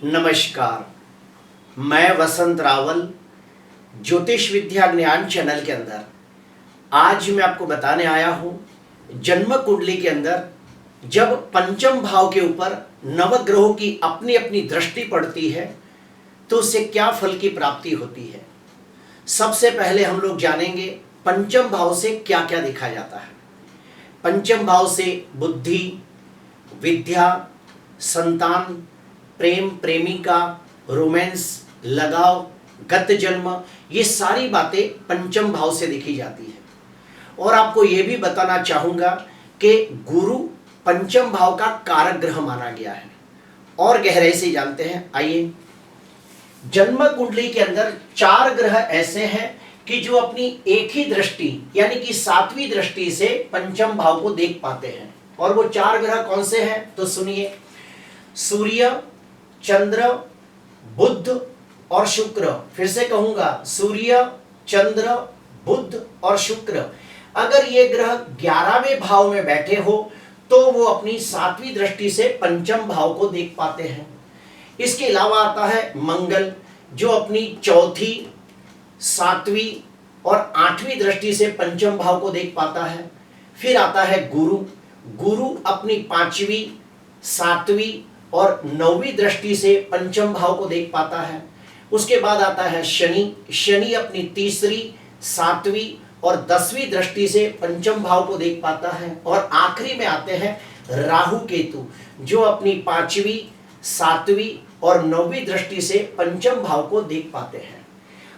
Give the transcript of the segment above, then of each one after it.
नमस्कार। मैं वसंत रावल ज्योतिष विद्या ज्ञान चैनल के अंदर आज मैं आपको बताने आया हूँ जन्म कुंडली के अंदर जब पंचम भाव के ऊपर नवग्रहों की अपनी अपनी दृष्टि पड़ती है तो उससे क्या फल की प्राप्ति होती है। सबसे पहले हम लोग जानेंगे पंचम भाव से क्या क्या देखा जाता है। पंचम भाव से बुद्धि, विद्या, संतान, प्रेम, प्रेमिका, रोमांस, लगाव, गत जन्म, ये सारी बातें पंचम भाव से देखी जाती है। और आपको ये भी बताना चाहूंगा कि गुरु पंचम भाव का कारक ग्रह माना गया है। और गहराई से जानते हैं, आइए। जन्म कुंडली के अंदर 4 ग्रह ऐसे हैं कि जो अपनी एक ही दृष्टि यानी कि 7वीं दृष्टि से पंचम भाव को देख पाते हैं। और वो 4 ग्रह कौन से हैं तो सुनिए। सूर्य, चंद्र, बुध और शुक्र। फिर से कहूंगा, सूर्य, चंद्र, बुध और शुक्र। अगर ये ग्रह 11वें भाव में बैठे हो तो वो अपनी 7वीं दृष्टि से पंचम भाव को देख पाते हैं। इसके अलावा आता है मंगल, जो अपनी 4थी, 7वीं और 8वीं दृष्टि से पंचम भाव को देख पाता है। फिर आता है गुरु, गुरु अपनी 5वीं, 7वीं और 9वीं दृष्टि से पंचम भाव को देख पाता है। उसके बाद आता है शनि, शनि अपनी 3री, 7वीं और 10वीं दृष्टि से पंचम भाव को देख पाता है। और आखिरी में आते हैं राहु केतु, जो अपनी 5वीं, 7वीं और 9वीं दृष्टि से पंचम भाव को देख पाते हैं।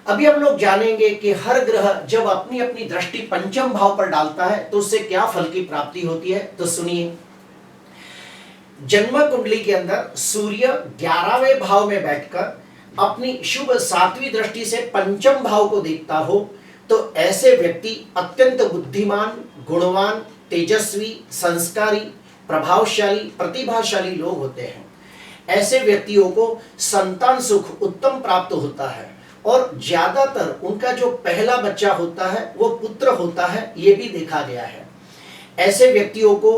अभी हम लोग जानेंगे कि हर ग्रह जब अपनी अपनी दृष्टि पंचम भाव पर डालता है तो उससे क्या फल की प्राप्ति होती है। तो सुनिए, जन्म कुंडली के अंदर सूर्य 11वें भाव में बैठकर अपनी शुभ 7वीं दृष्टि से पंचम भाव को देखता हो तो ऐसे व्यक्ति अत्यंत बुद्धिमान, गुणवान, तेजस्वी, संस्कारी, प्रभावशाली, प्रतिभाशाली लोग होते हैं। ऐसे व्यक्तियों को संतान सुख उत्तम प्राप्त होता है और ज्यादातर उनका जो पहला बच्चा होता है वो पुत्र होता है, ये भी देखा गया है। ऐसे व्यक्तियों को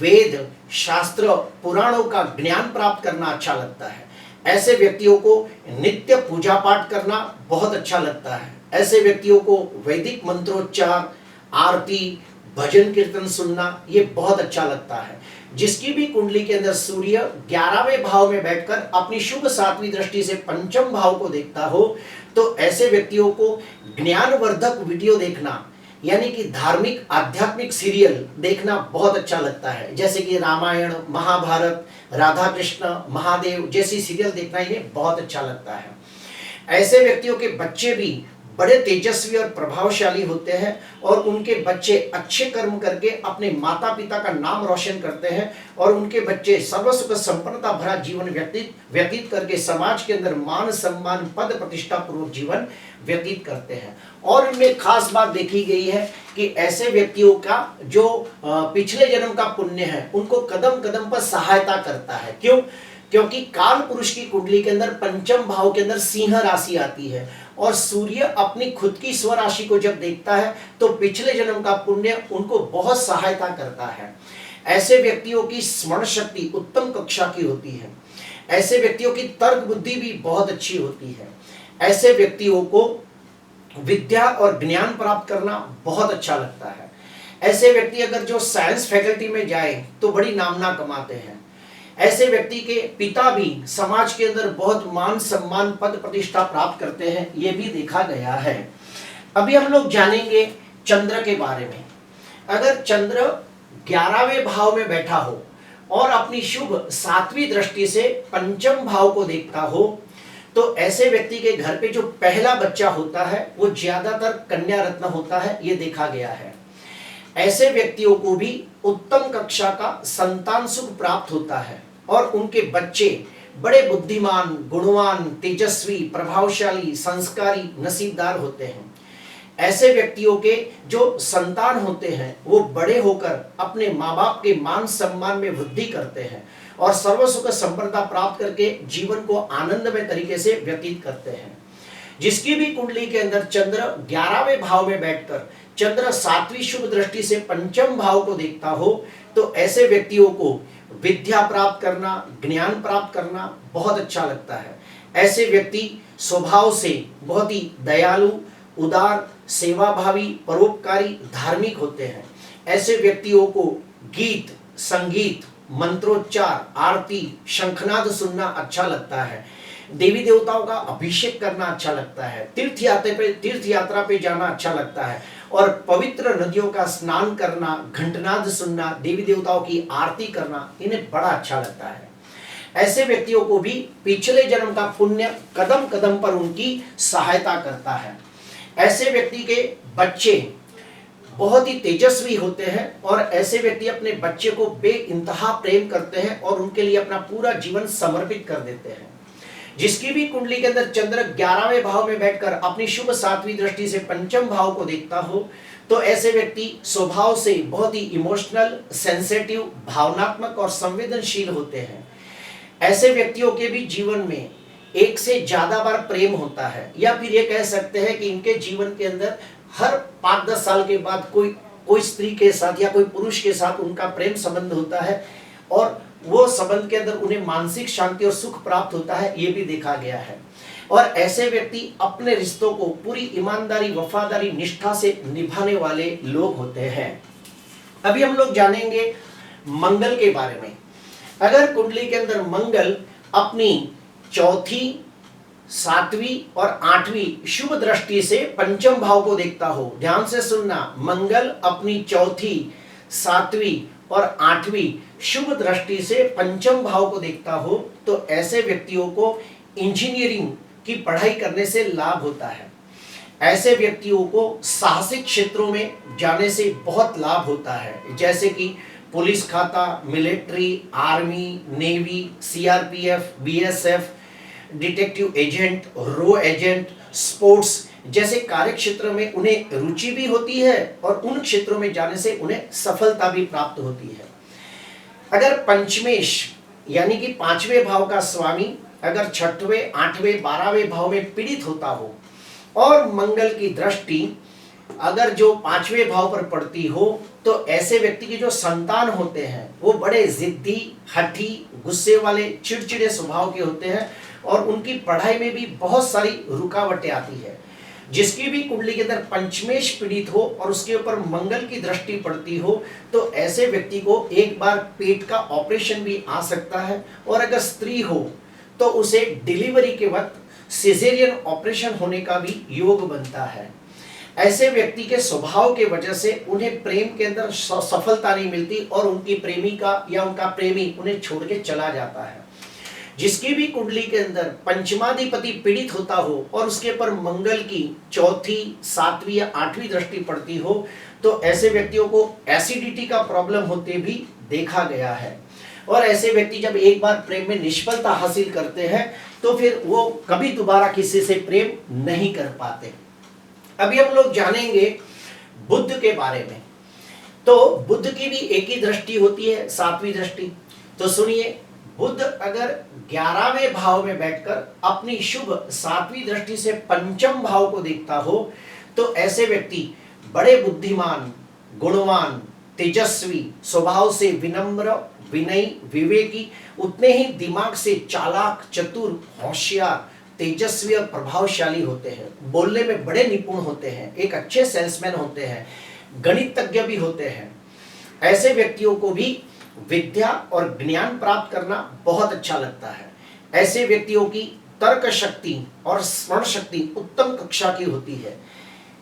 वेद, शास्त्र, पुराणों का ज्ञान प्राप्त करना अच्छा लगता है। ऐसे व्यक्तियों को नित्य पूजा पाठ करना बहुत अच्छा लगता है। ऐसे व्यक्तियों को वैदिक मंत्रोच्चार, आरती, भजन कीर्तन सुनना ये बहुत अच्छा लगता है। जिसकी भी कुंडली के अंदर सूर्य 11वें भाव में बैठकर अपनी शुभ 7वीं दृष्टि से पंचम भाव को देखता हो तो ऐसे व्यक्तियों को ज्ञानवर्धक वीडियो देखना यानी कि धार्मिक आध्यात्मिक सीरियल देखना बहुत अच्छा लगता है। जैसे कि रामायण, महाभारत, राधा कृष्ण, महादेव जैसी सीरियल देखना इन्हें बहुत अच्छा लगता है। ऐसे व्यक्तियों के बच्चे भी बड़े तेजस्वी और प्रभावशाली होते हैं और उनके बच्चे अच्छे कर्म करके अपने माता पिता का नाम रोशन करते हैं और उनके बच्चे सर्व सुख संपन्नता भरा जीवन व्यतीत करके समाज के अंदर मान सम्मान, पद प्रतिष्ठा पूर्वक जीवन व्यतीत करते हैं। और इनमें खास बात देखी गई है कि ऐसे व्यक्तियों का जो पिछले जन्म का पुण्य है उनको कदम कदम पर सहायता करता है। क्यों? क्योंकि काल पुरुष की कुंडली के अंदर पंचम भाव के अंदर सिंह राशि आती है और सूर्य अपनी खुद की स्वराशि को जब देखता है तो पिछले जन्म का पुण्य उनको बहुत सहायता करता है। ऐसे व्यक्तियों की स्मरण शक्ति उत्तम कक्षा की होती है। ऐसे व्यक्तियों की तर्क बुद्धि भी बहुत अच्छी होती है। ऐसे व्यक्तियों को विद्या और ज्ञान प्राप्त करना बहुत अच्छा लगता है। ऐसे व्यक्ति अगर जो साइंस फैकल्टी में जाए तो बड़ी नामना कमाते हैं। ऐसे व्यक्ति के पिता भी समाज के अंदर बहुत मान सम्मान, पद प्रतिष्ठा प्राप्त करते हैं, ये भी देखा गया है। अभी हम लोग जानेंगे चंद्र के बारे में। अगर चंद्र 11वें भाव में बैठा हो और अपनी शुभ 7वीं दृष्टि से पंचम भाव को देखता हो तो ऐसे व्यक्ति के घर पे जो पहला बच्चा होता है वो ज्यादातर कन्या रत्न होता है, ये देखा गया है। ऐसे व्यक्तियों को भी उत्तम कक्षा का संतान सुख प्राप्त होता है और उनके बच्चे बड़े बुद्धिमान, गुणवान, तेजस्वी, प्रभावशाली, संस्कारी, नसीबदार होते हैं। ऐसे व्यक्तियों के जो संतान होते हैं वो बड़े होकर अपने माँ बाप के मान सम्मान में वृद्धि करते हैं और सर्व सुख संपन्नता प्राप्त करके जीवन को आनंदमय तरीके से व्यतीत करते हैं। जिसकी भी कुंडली के अंदर चंद्र 11वें भाव में बैठकर चंद्र 7वीं शुभ दृष्टि से पंचम भाव को देखता हो तो ऐसे व्यक्तियों को विद्या प्राप्त करना, ज्ञान प्राप्त करना बहुत अच्छा लगता है। ऐसे व्यक्ति स्वभाव से बहुत ही दयालु, उदार, सेवाभावी, परोपकारी, धार्मिक होते हैं। ऐसे व्यक्तियों को गीत, संगीत, मंत्रोच्चार, आरती, शंखनाद सुनना अच्छा लगता है। देवी देवताओं का अभिषेक करना अच्छा लगता है। तीर्थ यात्रा पे जाना अच्छा लगता है और पवित्र नदियों का स्नान करना, घंटनाद सुनना, देवी देवताओं की आरती करना इन्हें बड़ा अच्छा लगता है। ऐसे व्यक्तियों को भी पिछले जन्म का पुण्य कदम कदम पर उनकी सहायता करता है। ऐसे व्यक्ति के बच्चे बहुत ही तेजस्वी होते हैं और ऐसे व्यक्ति अपने बच्चे को बेइंतहा प्रेम करते हैं और उनके लिए अपना पूरा जीवन समर्पित कर देते हैं। जिसकी भी कुंडली के अंदर चंद्र 11वें भाव में बैठकर अपनी शुभ 7वीं दृष्टि से पंचम भाव को देखता हो तो ऐसे व्यक्ति स्वभाव से बहुत ही इमोशनल, सेंसिटिव, भावनात्मक और संवेदनशील होते हैं। ऐसे व्यक्तियों के भी जीवन में एक से ज्यादा बार प्रेम होता है, या फिर ये कह सकते हैं कि इनके जीवन के अंदर हर 5-10 साल के बाद कोई स्त्री के साथ या कोई पुरुष के साथ उनका प्रेम संबंध होता है और वो संबंध के अंदर उन्हें मानसिक शांति और सुख प्राप्त होता है, ये भी देखा गया है। और ऐसे व्यक्ति अपने रिश्तों को पूरी ईमानदारी, वफादारी, निष्ठा से निभाने वाले लोग होते हैं। अभी हम लोग जानेंगे मंगल के बारे में। अगर कुंडली के अंदर मंगल अपनी चौथी, 7वीं और 8वीं शुभ दृष्टि से पंचम भाव को देखता हो, ध्यान से सुनना, मंगल अपनी चौथी, 7वीं और 8वीं शुभ दृष्टि से पंचम भाव को देखता हो तो ऐसे व्यक्तियों को इंजीनियरिंग की पढ़ाई करने से लाभ होता है। ऐसे व्यक्तियों को साहसिक क्षेत्रों में जाने से बहुत लाभ होता है, जैसे कि पुलिस खाता, military, army, navy, CRPF, BSF, detective agent, रो एजेंट, स्पोर्ट्स जैसे कार्य क्षेत्र में उन्हें रुचि भी होती है और उन क्षेत्रों में जाने से उन्हें सफलता भी प्राप्त होती है। अगर पंचमेश यानी कि 5वें भाव का स्वामी अगर 6वें, 8वें, 12वें भाव में पीड़ित होता हो और मंगल की दृष्टि अगर जो 5वें भाव पर पड़ती हो तो ऐसे व्यक्ति के जो संतान होते हैं वो बड़े जिद्दी, हठी, गुस्से वाले, चिड़चिड़े स्वभाव के होते हैं और उनकी पढ़ाई में भी बहुत सारी रुकावटें आती है। जिसकी भी कुंडली के अंदर पंचमेश पीड़ित हो और उसके ऊपर मंगल की दृष्टि पड़ती हो तो ऐसे व्यक्ति को एक बार पेट का ऑपरेशन भी आ सकता है और अगर स्त्री हो तो उसे डिलीवरी के वक्त सिजेरियन ऑपरेशन होने का भी योग बनता है। ऐसे व्यक्ति के स्वभाव के वजह से उन्हें प्रेम के अंदर सफलता नहीं मिलती और उनकी प्रेमिका या उनका प्रेमी उन्हें छोड़ के चला जाता है। जिसकी भी कुंडली के अंदर पंचमाधिपति पीड़ित होता हो और उसके ऊपर मंगल की चौथी, 7वीं या 8वीं दृष्टि पड़ती हो तो ऐसे व्यक्तियों को एसिडिटी का प्रॉब्लम होते भी देखा गया है। और ऐसे व्यक्ति जब एक बार प्रेम में निष्फलता हासिल करते हैं तो फिर वो कभी दोबारा किसी से प्रेम नहीं कर पाते। अभी हम लोग जानेंगे बुध के बारे में। तो बुध की भी एक ही दृष्टि होती है, 7वीं दृष्टि। तो सुनिए, बुध अगर 11वें भाव में बैठकर अपनी शुभ 7वीं दृष्टि से पंचम भाव को देखता हो तो ऐसे व्यक्ति बड़े बुद्धिमान, गुणवान, तेजस्वी, स्वभाव से विनम्र, विनयी, विवेकी, उतने ही दिमाग से चालाक, चतुर, होशियार, तेजस्वी और प्रभावशाली होते हैं। बोलने में बड़े निपुण होते हैं, एक अच्छे सेल्समैन होते हैं, गणितज्ञ भी होते हैं। ऐसे व्यक्तियों को भी विद्या और ज्ञान प्राप्त करना बहुत अच्छा लगता है। ऐसे व्यक्तियों की तर्क शक्ति और स्मरण शक्ति उत्तम कक्षा की होती है।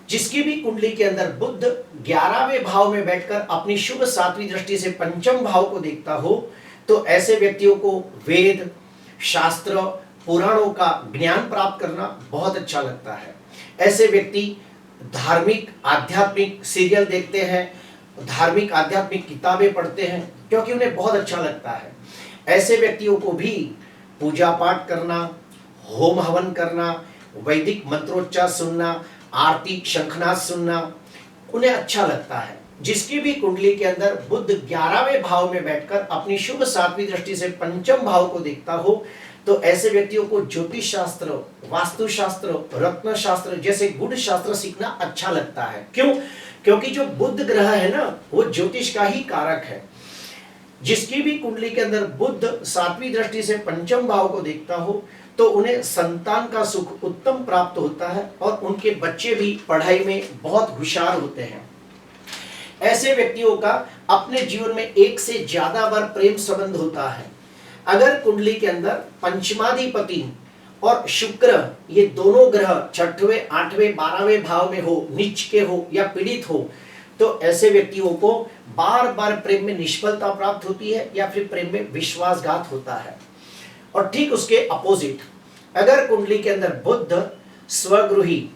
जिसकी भी कुंडली के अंदर बुध 11वें भाव में बैठकर अपनी शुभ 7वीं दृष्टि से पंचम भाव को देखता हो तो ऐसे व्यक्तियों को वेद, शास्त्र, पुराणों का ज्ञान प्राप्त करना बहुत अच्छा लगता है। ऐसे व्यक्ति धार्मिक, आध्यात्मिक सीरियल देखते हैं, धार्मिक आध्यात्मिक किताबें पढ़ते हैं क्योंकि उन्हें बहुत अच्छा लगता है। ऐसे व्यक्तियों को भी पूजा पाठ करना, होम हवन करना, वैदिक मंत्रोच्चार सुनना, आरती, शंखनाद सुनना उन्हें अच्छा लगता है। जिसकी भी कुंडली के अंदर बुध 11वें भाव में बैठकर अपनी शुभ 7वीं दृष्टि से पंचम भाव को देखता हो तो ऐसे व्यक्तियों को ज्योतिष शास्त्र, वास्तु शास्त्र, रत्न शास्त्र जैसे गुण शास्त्र सीखना अच्छा लगता है। क्यों? क्योंकि जो बुध ग्रह है ना वो ज्योतिष का ही कारक है। जिसकी भी कुंडली के अंदर बुध सातवीं दृष्टि से पंचम भाव को देखता हो तो उन्हें संतान का सुख उत्तम प्राप्त होता है और उनके बच्चे भी पढ़ाई में बहुत होशियार होते हैं। ऐसे व्यक्तियों का अपने जीवन में एक से ज्यादा बार प्रेम संबंध होता है। अगर कुंडली के अंदर पंचमाधिपति और शुक्र ये दोनों ग्रह छठवें, आठवें, 12वें भाव में हो, नीच के हो या पीड़ित हो, तो ऐसे व्यक्तियों को बार बार प्रेम में निष्फलता प्राप्त होती है या फिर प्रेम में विश्वासघात होता है। और ठीक उसके अपोजिट, अगर कुंडली के अंदर बुध स्वगृही,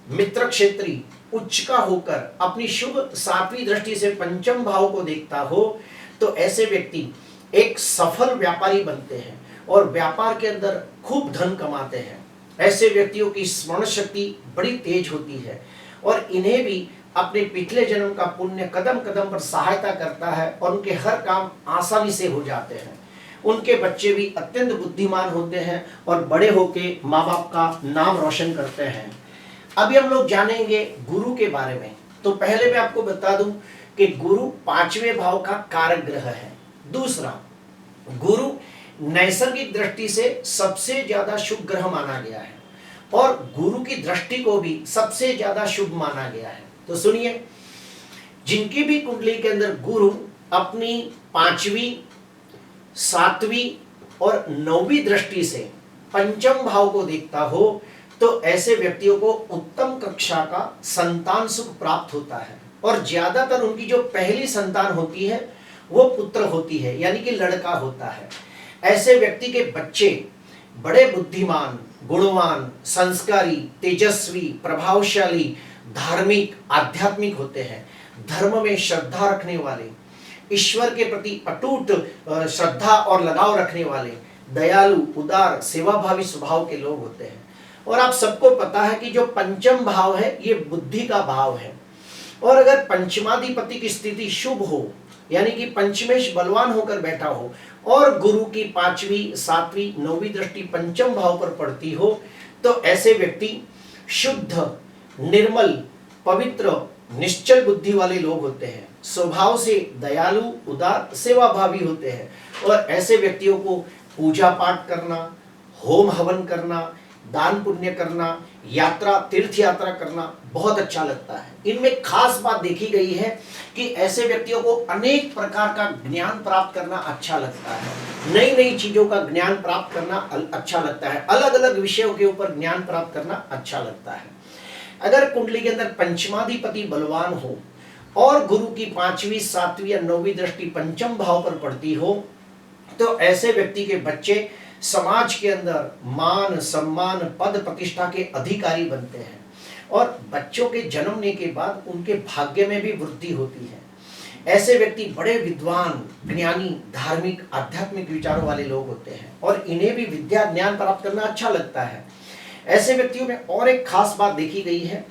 मित्र क्षेत्री, उच्च का होकर अपनी शुभ सातवीं दृष्टि से पंचम भाव को देखता हो तो ऐसे व्यक्ति एक सफल व्यापारी बनते हैं और व्यापार के अंदर खूब धन कमाते हैं। ऐसे व्यक्तियों की स्मरण शक्ति बड़ी तेज होती है और इन्हें भी अपने पिछले जन्म का पुण्य कदम कदम पर सहायता करता है और उनके हर काम आसानी से हो जाते हैं। उनके बच्चे भी अत्यंत बुद्धिमान होते हैं और बड़े होके माँ बाप का नाम रोशन करते हैं। अभी हम लोग जानेंगे गुरु के बारे में। तो पहले मैं आपको बता दूं कि गुरु 5वें भाव का कारक ग्रह है। दूसरा, गुरु नैसर्गिक दृष्टि से सबसे ज्यादा शुभ ग्रह माना गया है और गुरु की दृष्टि को भी सबसे ज्यादा शुभ माना गया है। तो सुनिए, जिनकी भी कुंडली के अंदर गुरु अपनी 5वीं, 7वीं और 9वीं दृष्टि से पंचम भाव को देखता हो तो ऐसे व्यक्तियों को उत्तम कक्षा का संतान सुख प्राप्त होता है और ज्यादातर उनकी जो पहली संतान होती है वो पुत्र होती है, यानी कि लड़का होता है। ऐसे व्यक्ति के बच्चे बड़े बुद्धिमान, गुणवान, संस्कारी, तेजस्वी, प्रभावशाली, धार्मिक, आध्यात्मिक होते हैं। धर्म में श्रद्धा रखने वाले, ईश्वर के प्रति अटूट श्रद्धा और लगाव रखने वाले, दयालु, उदार, सेवाभावी स्वभाव के लोग होते हैं। और आप सबको पता है कि जो पंचम भाव है ये बुद्धि का भाव है और अगर पंचमाधिपति की स्थिति शुभ हो, यानी कि पंचमेश बलवान होकर बैठा हो और गुरु की 5वीं, 7वीं, 9वीं दृष्टि पंचम भाव पर पड़ती हो तो ऐसे व्यक्ति शुद्ध, निर्मल, पवित्र, निश्चल बुद्धि वाले लोग होते हैं। स्वभाव से दयालु, उदार, सेवाभावी होते हैं और ऐसे व्यक्तियों को पूजा पाठ करना, होम हवन करना, दान पुण्य करना, यात्रा, तीर्थ यात्रा करना बहुत अच्छा लगता है। इनमें खास बात देखी गई है कि ऐसे व्यक्तियों को अनेक प्रकार का ज्ञान प्राप्त करना अच्छा लगता है। नई नई चीजों का ज्ञान प्राप्त करना अच्छा लगता है। अलग अलग विषयों के ऊपर ज्ञान प्राप्त करना अच्छा लगता है। अगर कुंडली के अंदर पंचमाधिपति बलवान हो और गुरु की 5वीं, 7वीं या 9वीं दृष्टि पंचम भाव पर पड़ती हो तो ऐसे व्यक्ति के बच्चे समाज के अंदर मान, सम्मान, पद प्रतिष्ठा के अधिकारी बनते हैं और बच्चों के जन्मने के बाद उनके भाग्य में भी वृद्धि होती है। ऐसे व्यक्ति बड़े विद्वान, ज्ञानी, धार्मिक, आध्यात्मिक विचारों वाले लोग होते हैं और इन्हें भी विद्या ज्ञान प्राप्त करना अच्छा लगता है। ऐसे व्यक्तियों में और एक खास बात देखी गई है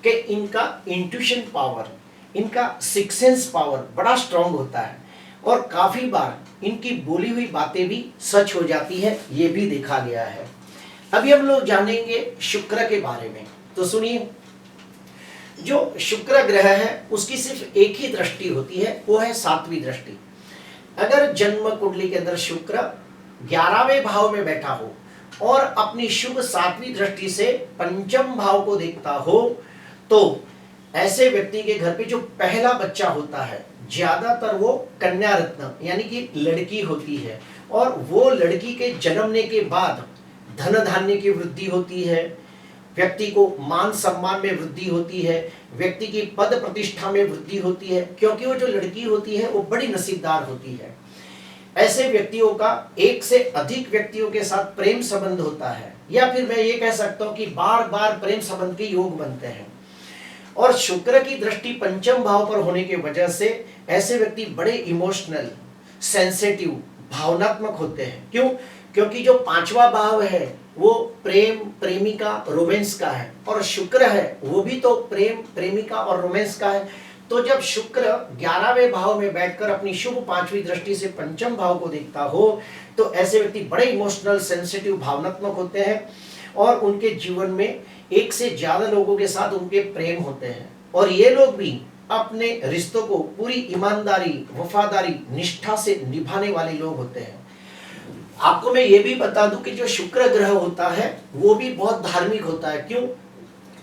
कि इनका इंट्यूशन पावर, इनका सिक्स सेंस पावर बड़ा स्ट्रांग होता है और काफी बार इनकी बोली हुई बातें भी सच हो जाती है, ये भी देखा गया है। अभी हम लोग जानेंगे शुक्र के बारे में। तो सुनिए, जो शुक्र ग्रह है उसकी सिर्फ एक ही दृष्टि होती है, वो है 7वीं दृष्टि। अगर जन्म कुंडली के अंदर शुक्र 11वें भाव में बैठा हो और अपनी शुभ 7वीं दृष्टि से पंचम भाव को देखता हो तो ऐसे व्यक्ति के घर पे जो पहला बच्चा होता है ज्यादातर वो कन्या रत्न यानी कि लड़की होती है और वो लड़की के जन्मने के बाद धन धान्य की वृद्धि होती है, व्यक्ति को मान सम्मान में वृद्धि होती है, व्यक्ति की पद प्रतिष्ठा में वृद्धि होती है, क्योंकि वो जो लड़की होती है वो बड़ी नसीबदार होती है। ऐसे व्यक्तियों का एक से अधिक व्यक्तियों के साथ प्रेम संबंध होता है या फिर मैं ये कह सकता हूँ कि बार बार प्रेम संबंध के योग बनते हैं। और शुक्र की दृष्टि पंचम भाव पर होने की वजह से ऐसे व्यक्ति बड़े इमोशनल, सेंसिटिव, भावनात्मक होते हैं। क्यों? क्योंकि जो 5वां भाव है वो प्रेम, प्रेमिका, रोमांस का है और शुक्र है वो भी तो प्रेम, प्रेमिका और रोमांस का है। तो जब शुक्र 11वें भाव में बैठकर अपनी शुभ 5वीं दृष्टि से पंचम भाव को देखता हो तो ऐसे व्यक्ति बड़े इमोशनल, सेंसिटिव, भावनात्मक होते हैं और उनके जीवन में एक से ज्यादा लोगों के साथ उनके प्रेम होते हैं और ये लोग भी अपने रिश्तों को पूरी ईमानदारी, वफादारी, निष्ठा से निभाने वाले लोग होते हैं। आपको मैं ये भी बता दूं कि जो शुक्र ग्रह होता है वो भी बहुत धार्मिक होता है। क्यों?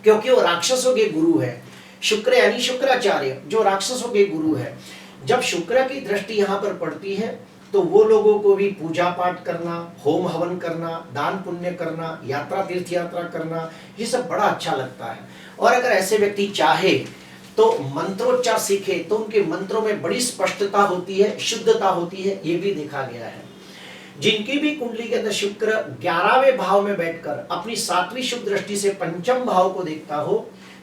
क्योंकि वो राक्षसों के गुरु है। शुक्र यानी शुक्राचार्य, जो राक्षसों के गुरु है। जब शुक्र की दृष्टि यहाँ पर पड़ती है तो वो लोगों को भी पूजा पाठ करना, होम हवन करना, दान पुण्य करना, यात्रा तीर्थ यात्रा करना, ये सब बड़ा अच्छा लगता है। और अगर ऐसे व्यक्ति चाहे तो मंत्रोच्चार सीखे तो उनके मंत्रों में बड़ी स्पष्टता होती है, शुद्धता होती है, ये भी देखा गया है। जिनकी भी कुंडली के अंदर शुक्र 11वें भाव में बैठकर अपनी 7वीं शुभ दृष्टि से पंचम भाव को देखता हो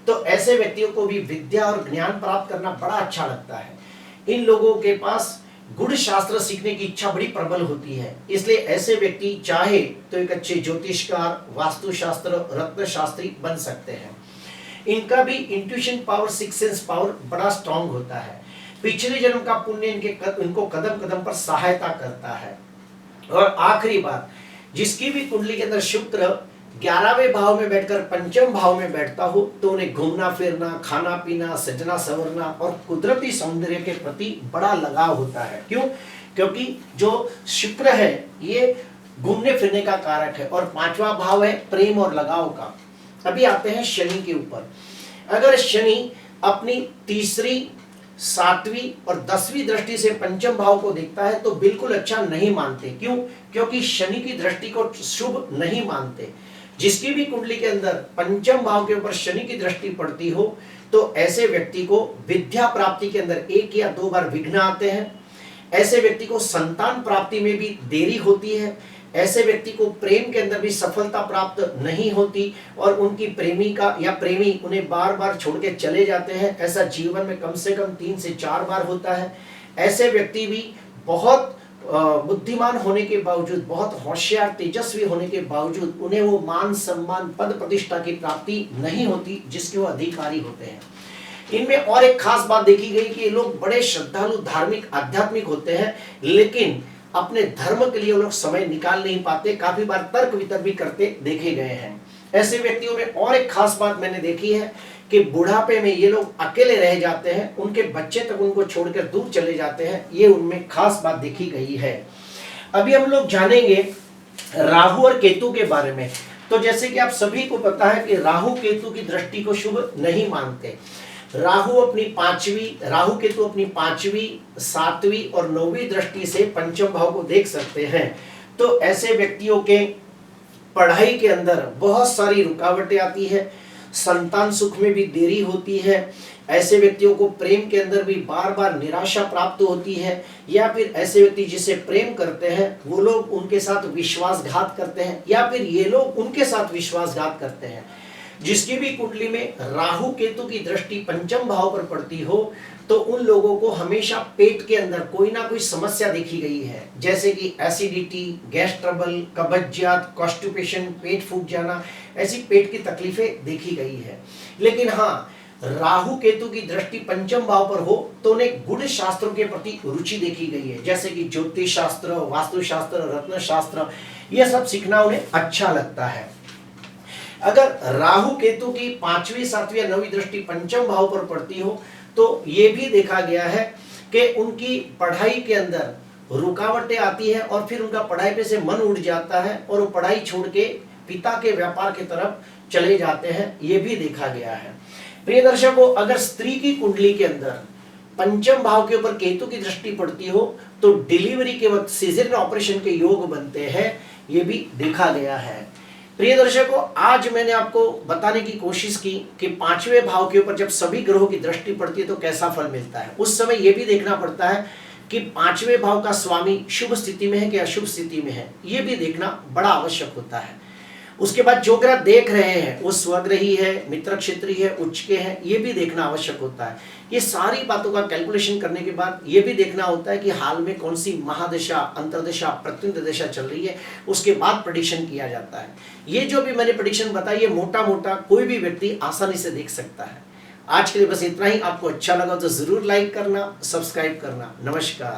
तो ऐसे व्यक्तियों को भी विद्या और ज्ञान प्राप्त करना बड़ा अच्छा लगता है। इन लोगों के पास गुण शास्त्र सीखने की इच्छा बड़ी प्रबल होती है, इसलिए ऐसे व्यक्ति चाहे तो एक अच्छे ज्योतिषकार, वास्तुशास्त्र, रत्न शास्त्री बन सकते हैं। इनका भी intuition power, six sense power बड़ा स्ट्रांग होता है। पिछले जन्म का पुण्य इनको कदम कदम पर सहायता करता है। और आखिरी बात, जिसकी भी कुंडली के अंदर शुक्र 11वें भाव में बैठकर पंचम भाव में बैठता हो तो उन्हें घूमना फिरना, खाना पीना, सजना संवरना और कुदरती सौंदर्य के प्रति बड़ा लगाव होता है। क्यों? क्योंकि जो शुक्र है ये घूमने फिरने का कारक है और 5वां भाव है प्रेम और लगाव का। अभी आते हैं शनि के ऊपर। अगर शनि अपनी 3री, 7वीं और 10वीं दृष्टि से पंचम भाव को देखता है तो बिल्कुल अच्छा नहीं मानते। क्यों? क्योंकि शनि की दृष्टि को शुभ नहीं मानते। जिसकी भी कुंडली के अंदर पंचम भाव के ऊपर शनि की दृष्टि पड़ती हो तो ऐसे व्यक्ति को विद्या प्राप्ति के अंदर 1 या 2 बार विघ्न आते हैं। ऐसे व्यक्ति को संतान प्राप्ति में भी देरी होती है। ऐसे व्यक्ति को प्रेम के अंदर भी सफलता प्राप्त नहीं होती और उनकी प्रेमिका या प्रेमी उन्हें बार बार छोड़ के चले जाते हैं। ऐसा जीवन में कम से कम 3 से 4 बार होता है। ऐसे व्यक्ति भी बहुत बुद्धिमान होने के बावजूद, बहुत होशियार, तेजस्वी होने के बावजूद उन्हें वो मान सम्मान, पद प्रतिष्ठा की प्राप्ति नहीं होती जिसके वो अधिकारी होते हैं। इनमें और एक खास बात देखी गई कि ये लोग बड़े श्रद्धालु, धार्मिक, आध्यात्मिक होते हैं, लेकिन अपने धर्म के लिए वो लोग समय निकाल नहीं पाते। काफी बार तर्क वितर्क भी करते देखे गए हैं। ऐसे व्यक्तियों में और एक खास बात मैंने देखी है कि बुढ़ापे में ये लोग अकेले रह जाते हैं, उनके बच्चे तक उनको छोड़कर दूर चले जाते हैं। ये उनमें खास बात देखी गई है। अभी हम लोग जानेंगे राहु और केतु के बारे में। तो जैसे कि आप सभी को पता है कि राहु केतु की दृष्टि को शुभ नहीं मानते। राहु केतु अपनी 5वीं, 7वीं और 9वीं दृष्टि से पंचम भाव को देख सकते हैं। तो ऐसे व्यक्तियों के पढ़ाई के अंदर बहुत सारी रुकावटें आती है, संतान सुख में भी देरी होती है। ऐसे व्यक्तियों को प्रेम के अंदर भी बार बार निराशा प्राप्त होती है, या फिर ऐसे व्यक्ति जिसे प्रेम करते हैं वो लोग उनके साथ विश्वासघात करते हैं, या फिर ये लोग उनके साथ विश्वासघात करते हैं। जिसकी भी कुंडली में राहु केतु की दृष्टि पंचम भाव पर पड़ती हो तो उन लोगों को हमेशा पेट के अंदर कोई ना कोई समस्या देखी गई है, जैसे कि एसिडिटी, गैस ट्रबल, कब्जियत, कॉन्स्टिपेशन, पेट फूट जाना, ऐसी पेट की तकलीफें देखी गई है। लेकिन हाँ, राहु केतु की दृष्टि पंचम भाव पर हो तो उन्हें गुण शास्त्रों के प्रति रुचि देखी गई है, जैसे कि ज्योतिष शास्त्र, वास्तुशास्त्र, रत्न शास्त्र, यह सब सीखना उन्हें अच्छा लगता है। अगर राहु केतु की 5वीं, 7वीं या 9वीं दृष्टि पंचम भाव पर पड़ती हो तो ये भी देखा गया है कि उनकी पढ़ाई के अंदर रुकावटें आती है और फिर उनका पढ़ाई पे से मन उड़ जाता है और वो पढ़ाई छोड़ के पिता के व्यापार की तरफ चले जाते हैं, ये भी देखा गया है। प्रिय दर्शकों, अगर स्त्री की कुंडली के अंदर पंचम भाव के ऊपर केतु की दृष्टि पड़ती हो तो डिलीवरी के वक्त सीजरियन ऑपरेशन के योग बनते हैं, ये भी देखा गया है। प्रिय दर्शकों, आज मैंने आपको बताने की कोशिश की कि 5वें भाव के ऊपर जब सभी ग्रहों की दृष्टि पड़ती है तो कैसा फल मिलता है। उस समय यह भी देखना पड़ता है कि 5वें भाव का स्वामी शुभ स्थिति में है कि अशुभ स्थिति में है, ये भी देखना बड़ा आवश्यक होता है। उसके बाद जो ग्रह देख रहे हैं वो स्वग्रही है, मित्र क्षेत्रीय है, उच्च के हैं, ये भी देखना आवश्यक होता है। ये सारी बातों का कैलकुलेशन करने के बाद ये भी देखना होता है कि हाल में कौन सी महादशा, अंतरदशा, प्रत्यंत दशा चल रही है, उसके बाद प्रेडिक्शन किया जाता है। ये जो भी मैंने प्रेडिक्शन बताई है मोटा मोटा कोई भी व्यक्ति आसानी से देख सकता है। आज के लिए बस इतना ही। आपको अच्छा लगा तो जरूर लाइक करना, सब्सक्राइब करना। नमस्कार।